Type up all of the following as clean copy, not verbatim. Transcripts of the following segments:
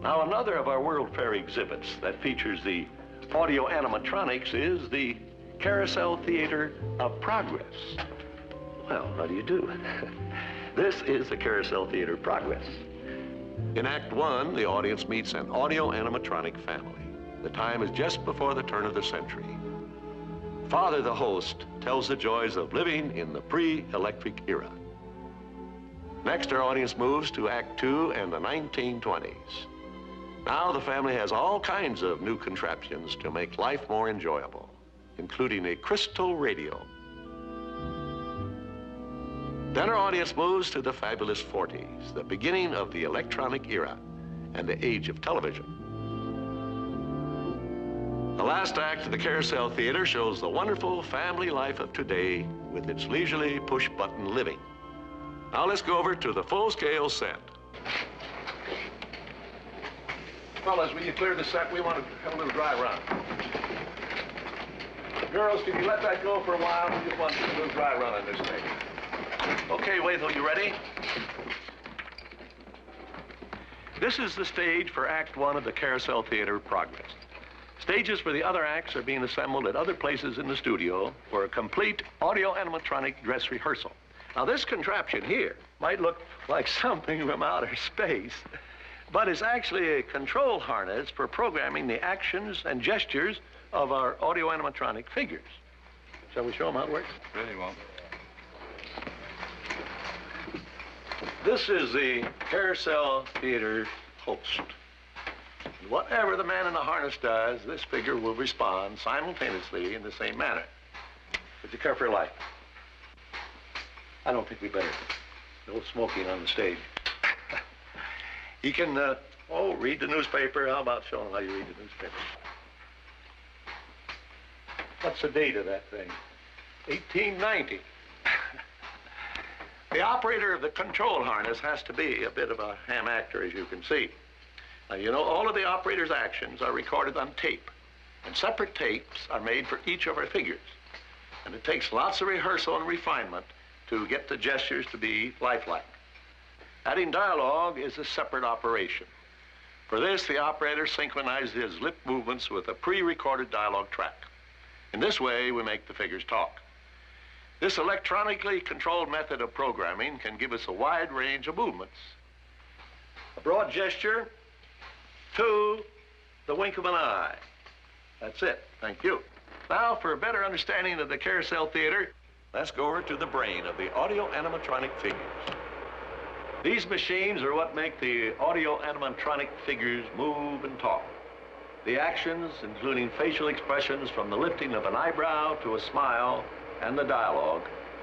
Now, another of our World Fair exhibits that features the audio animatronics is the Carrousel Theater of Progress. Well, how do you do? This is the Carrousel Theater of Progress. In Act 1, the audience meets an audio animatronic family. The time is just before the turn of the century. Father, the host, tells the joys of living in the pre-electric era. Next, our audience moves to Act 2 and the 1920s. Now the family has all kinds of new contraptions to make life more enjoyable, including a crystal radio. Then our audience moves to the fabulous 40s, the beginning of the electronic era and the age of television. The last act of the Carousel Theater shows the wonderful family life of today with its leisurely push-button living. Now let's go over to the full-scale set. Fellas, will you clear the set? We want to have a little dry run. Girls, can you let that go for a while? We just want to do a little dry run on this thing. Okay, Wathel, you ready? This is the stage for Act 1 of the Carousel Theater of Progress. Stages for the other acts are being assembled at other places in the studio for a complete audio animatronic dress rehearsal. Now, this contraption here might look like something from outer space, but it's actually a control harness for programming the actions and gestures of our audio animatronic figures. Shall we show them how it works? Really won't. This is the Carousel Theater host. Whatever the man in the harness does, this figure will respond simultaneously in the same manner. Would you care for your life? I don't think we better. No smoking on the stage. He can, read the newspaper. How about showing how you read the newspaper? What's the date of that thing? 1890. The operator of the control harness has to be a bit of a ham actor, as you can see. Now, you know, all of the operator's actions are recorded on tape, and separate tapes are made for each of our figures. And it takes lots of rehearsal and refinement to get the gestures to be lifelike. Adding dialogue is a separate operation. For this, the operator synchronizes his lip movements with a pre-recorded dialogue track. In this way, we make the figures talk. This electronically controlled method of programming can give us a wide range of movements. A broad gesture to the wink of an eye. That's it. Thank you. Now, for a better understanding of the Carousel Theater, let's go over to the brain of the audio animatronic figures. These machines are what make the audio animatronic figures move and talk. The actions, including facial expressions from the lifting of an eyebrow to a smile and the dialogue,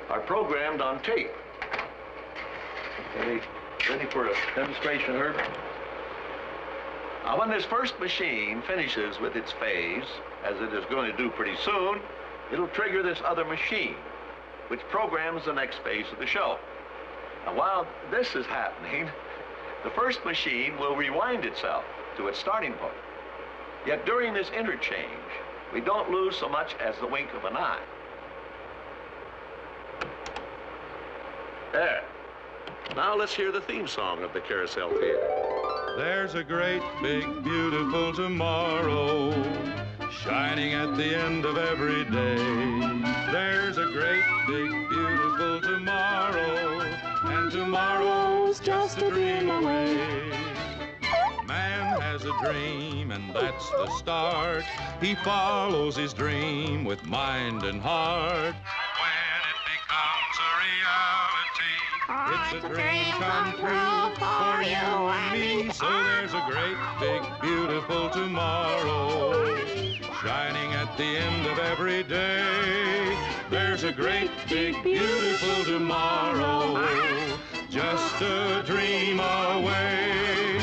are programmed on tape. Okay, ready for a demonstration, Herb? Now, when this first machine finishes with its phase, as it is going to do pretty soon, it'll trigger this other machine, which programs the next phase of the show. Now, while this is happening, the first machine will rewind itself to its starting point. Yet during this interchange, we don't lose so much as the wink of an eye. There. Now let's hear the theme song of the Carousel Theater. There's a great, big, beautiful tomorrow shining at the end of every day. There's a great, big, beautiful tomorrow, and tomorrow's just a dream away. Man has a dream, and that's the start. He follows his dream with mind and heart. When it becomes a reality, it's a dream come true for you and me. So there's a great, big, beautiful tomorrow shining at the end of every day. There's a great, big, beautiful tomorrow, just a dream away.